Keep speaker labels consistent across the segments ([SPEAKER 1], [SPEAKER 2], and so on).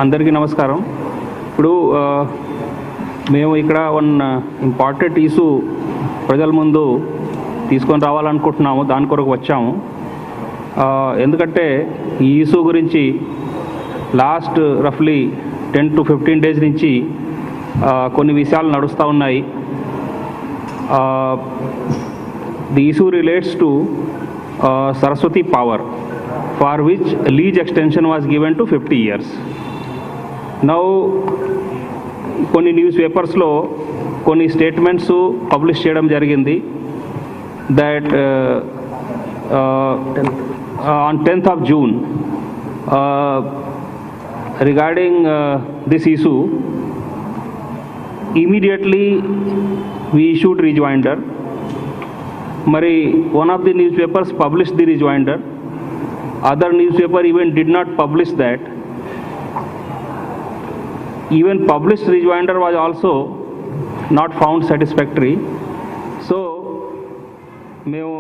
[SPEAKER 1] అందరికీ నమస్కారం. ఇప్పుడు మేము ఇక్కడ వన్ ఇంపార్టెంట్ ఇష్యూ ప్రజల ముందు తీసుకొని రావాలనుకుంటున్నాము. దాని కొరకు వచ్చాము. ఎందుకంటే ఈ ఇష్యూ గురించి లాస్ట్ రఫ్లీ 10 to 15 days నుంచి కొన్ని విషయాలు నడుస్తూ ఉన్నాయి. The issue relates to Saraswati power, for which lease extension was given to 50 years. Now కొన్ని న్యూస్ పేపర్స్లో కొన్ని స్టేట్మెంట్స్ పబ్లిష్ చేయడం జరిగింది that on 10th of June regarding this issue, immediately we issued rejoinder. Mari one of the newspapers published the rejoinder, other newspaper even did not publish that. Even published rejoinder was also not found satisfactory. So మేము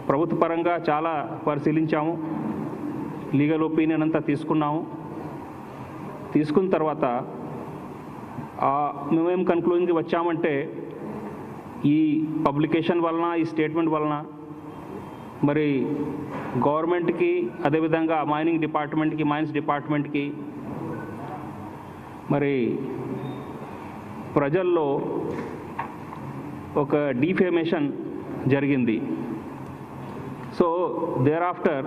[SPEAKER 1] ప్రభుత్వ పరంగా చాలా పరిశీలించాము, legal opinion అంతా తీసుకున్నాము. తీసుకున్న తర్వాత మేమేం కన్క్లూజన్కి వచ్చామంటే, ఈ పబ్లికేషన్ వలన, ఈ స్టేట్మెంట్ వలన మరి గవర్నమెంట్కి, అదేవిధంగా మైనింగ్ డిపార్ట్మెంట్కి, మైన్స్ డిపార్ట్మెంట్కి, మరి ప్రజల్లో ఒక డిఫేమేషన్ జరిగింది. So thereafter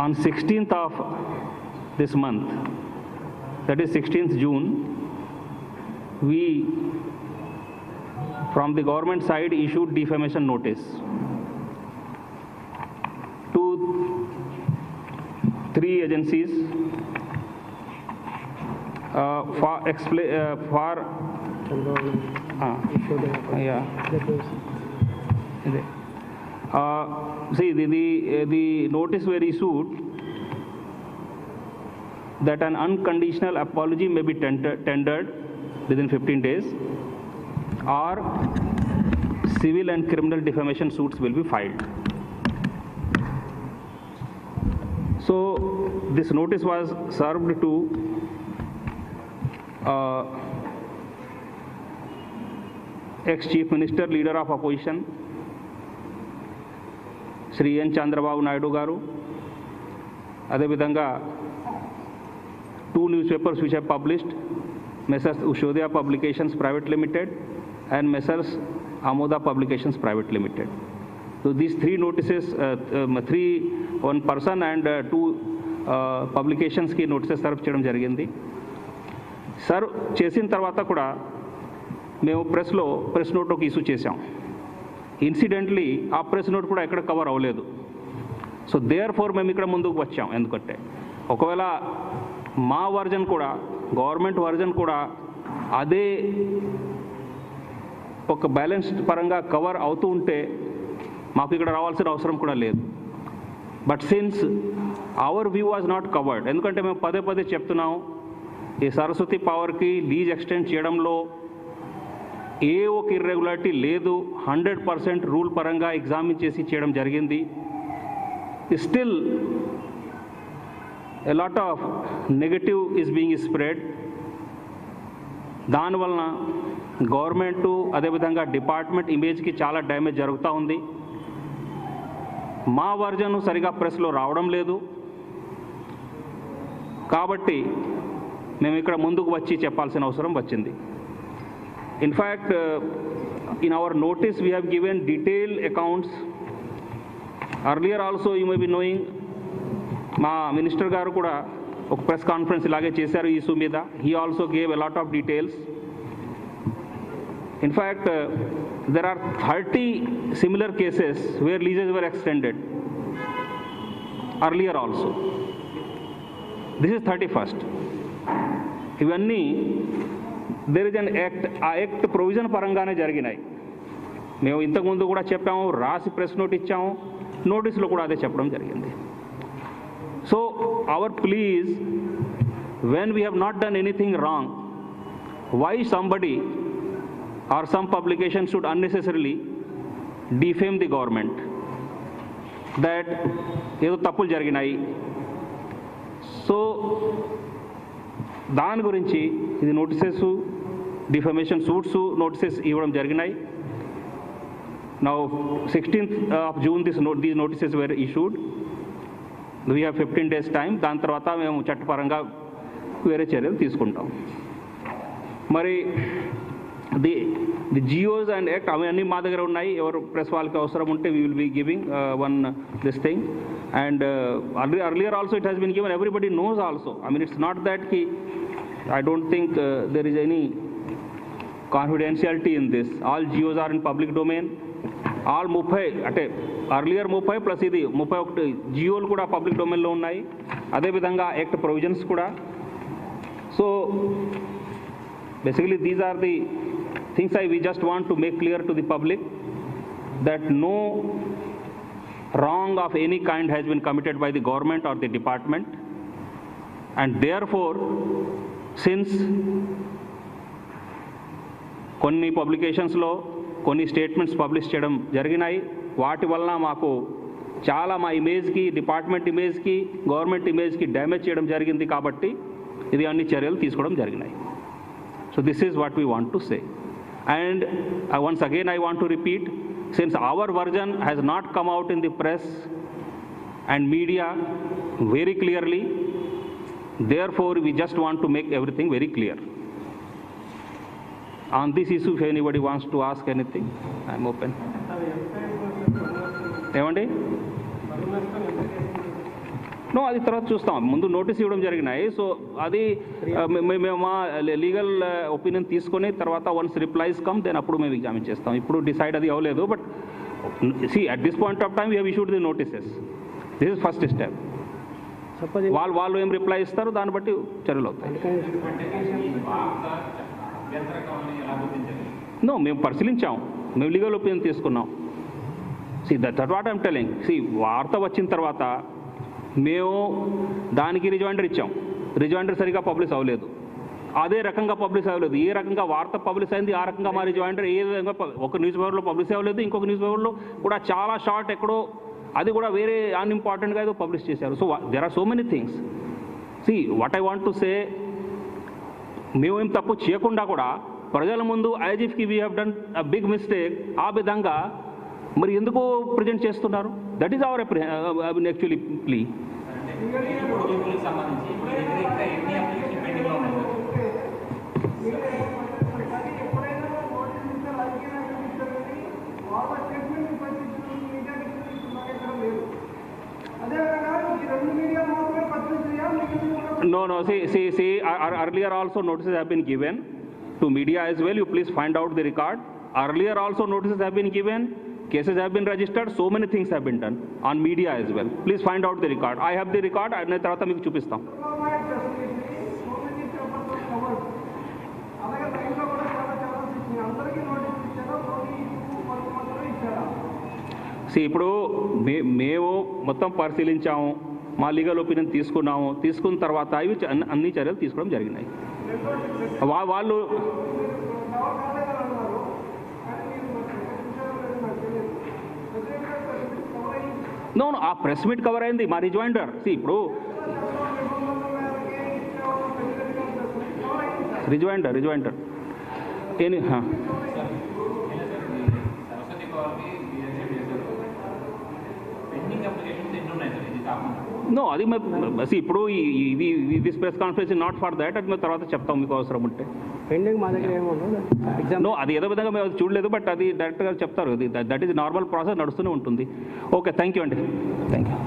[SPEAKER 1] on 16th of this month, that is 16th June, we from the government side issued defamation notice to 3 agencies for see the notice were issued that an unconditional apology may be tendered within 15 days, or civil and criminal defamation suits will be filed. So this notice was served to ex-chief minister, leader of opposition, Shri N. Chandrababu Naidu garu. అదేవిధంగా 2 newspapers which have published, Messrs. Ushodhya Publications Private Limited and Messrs. Amoda Publications Private Limited. So these 3 notices, 1 person and 2 publications ki notices serve చేయడం జరిగింది. Serve చేసిన తర్వాత కూడా మేము press note ఒక issue చేసాం. Incidentally ఆ ప్రెస్ నోట్ కూడా ఎక్కడ కవర్ అవ్వలేదు. సో దేర్ ఫోర్ మేము ఇక్కడ ముందుకు వచ్చాం. ఎందుకంటే ఒకవేళ మా వర్జన్ కూడా, గవర్నమెంట్ వర్జన్ కూడా అదే ఒక బ్యాలెన్స్డ్ పరంగా కవర్ అవుతూ ఉంటే మాకు ఇక్కడ రావాల్సిన అవసరం కూడా లేదు. But since our view was not covered, ఎందుకంటే మేము పదే పదే చెప్తున్నాం, ఈ సరస్వతి పవర్కి లీజ్ ఎక్స్టెండ్ చేయడంలో ఏ ఒక ఇర్రెగ్యులారిటీ లేదు. 100% రూల్ పరంగా ఎగ్జామిన్ చేసి చేయడం జరిగింది. Still a lot of negative is being spread. దానివలన గవర్నమెంటు, అదేవిధంగా డిపార్ట్మెంట్ ఇమేజ్కి చాలా డ్యామేజ్ జరుగుతూ ఉంది. మా వర్జన్ సరిగా ప్రెస్లో రావడం లేదు. కాబట్టి మేము ఇక్కడ ముందుకు వచ్చి చెప్పాల్సిన అవసరం వచ్చింది. In fact, in our notice we have given detailed accounts. Earlier also you may be knowing, మా మినిస్టర్ గారు కూడా ఒక ప్రెస్ కాన్ఫరెన్స్ ఇలాగే చేశారు ఈ ఇష్యూ మీద. He also gave a lot of details. In fact, there are 30 similar cases where leases were extended earlier also. This is 31st. ఇవన్నీ there is an act, ఆ యాక్ట్ ప్రొవిజన్ పరంగానే జరిగినాయి. మేము ఇంతకుముందు కూడా చెప్పాము, రాసి ప్రెస్ నోట్ ఇచ్చాము, నోటీసులో కూడా అదే చెప్పడం జరిగింది. So our please, when we have not done anything wrong, why somebody or some publication should unnecessarily defame the government, that ఏదో తప్పులు జరిగినాయి. సో దాని గురించి ఇది నోటీసెస్, డిఫమేషన్ సూట్స్ నోటీసెస్ ఇవ్వడం జరిగినాయి. Now 16th of June these notices were issued. We have 15 days time. దాని తర్వాత మేము చట్టపరంగా వేరే చర్యలు తీసుకుంటాం. మరి ది జియోస్ అండ్ యాక్ట్ అవన్నీ మా దగ్గర ఉన్నాయి. ఎవరు ప్రెస్ వాళ్ళకి అవసరం ఉంటే we will be giving one this thing. And earlier also it has been given. Everybody knows also. I mean, it's not that I don't think there is any confidentiality in this. All GOs are in public domain. All 30 అంటే earlier 30 plus ఇది 31 జియోలు కూడా public డొమైన్లో ఉన్నాయి. అదేవిధంగా act provisions కూడా. So basically these are the things we just want to make clear to the public that no wrong of any kind has been committed by the government or the department, and therefore since కొన్ని పబ్లికేషన్స్లో కొన్ని statements publish చేయడం జరిగినాయి, వాటి వలన మాకు చాలా మా ఇమేజ్కి, department ఇమేజ్కి, government ఇమేజ్కి damage చేయడం జరిగింది. కాబట్టి ఇది అన్ని చర్యలు తీసుకోవడం జరిగినాయి. So this is what we want to say. And once again I want to repeat, since our version has not come out in the press and media very clearly, therefore we just want to make everything very clear. On this issue, if anybody wants to ask anything, I am open. ఏమండి? No, అది తర్వాత చూస్తాం. ముందు notice ఇవ్వడం జరిగినాయి. So అది మేము మా లీగల్ ఒపీనియన్ తీసుకొని తర్వాత వన్స్ రిప్లైస్ కమ్ దెన్ అప్పుడు మేము ఎగ్జామిన్ చేస్తాం. ఇప్పుడు డిసైడ్ అది అవ్వలేదు. But see at this point of time we have issued the notices. This is first step. వాళ్ళు ఏం రిప్లై ఇస్తారు దాన్ని బట్టి చర్యలు అవుతాయి. నో, మేము పరిశీలించాం, మేము లీగల్ ఒపీనియన్ తీసుకున్నాం. See that what I'm telling. See వార్త వచ్చిన తర్వాత మేము దానికి రిజైండర్ ఇచ్చాం. రిజైండర్ సరిగా పబ్లిష్ అవ్వలేదు. అదే రకంగా పబ్లిష్ అవ్వలేదు. ఏ రకంగా వార్త పబ్లిష్ అయింది ఆ రకంగా మా రిజైండర్ ఏ విధంగా ఒక న్యూస్ పేపర్లో పబ్లిష్ అవ్వలేదు. ఇంకొక న్యూస్ పేపర్లో కూడా చాలా షార్ట్ ఎక్కడో అది కూడా వేరే అన్ఇంపార్టెంట్గా ఏదో పబ్లిష్ చేశారు. So there are so many things. See what I want to say, మేమేం తప్పు చేయకుండా కూడా ప్రజల ముందు యాజ్ ఇఫ్కి we have done a big mistake ఆ విధంగా మరి ఎందుకు ప్రజెంట్ చేస్తున్నారు? That is our actually plea. No, see, earlier also notices have been given to media as well. You please find out the record. Earlier also notices have been given, cases have been registered, so many things have been done on media as well. Please find out the record. I have the record, and tarvata meeku chupistam. See, ఇప్పుడు మేము మొత్తం పరిశీలించాము, మా legal opinion తీసుకున్నాము. తీసుకున్న తర్వాత ఇవి అన్ని చర్యలు తీసుకోవడం జరిగినాయి. వాళ్ళు నో ఆ ప్రెస్ మీట్ కవర్ అయింది మా రిజైండర్. ఇప్పుడు రిజైండర్ ఏని నో అది ఇప్పుడు this press conference not for that. అది మేము తర్వాత చెప్తాం మీకు అవసరం ఉంటే. నో, అది ఏదో విధంగా మేము చూడలేదు. బట్ అది డైరెక్ట్గా చెప్తారు. దట్ ఈస్ నార్మల్ ప్రాసెస్ నడుస్తూనే ఉంటుంది. ఓకే, థ్యాంక్ యూ అండి. Thank you.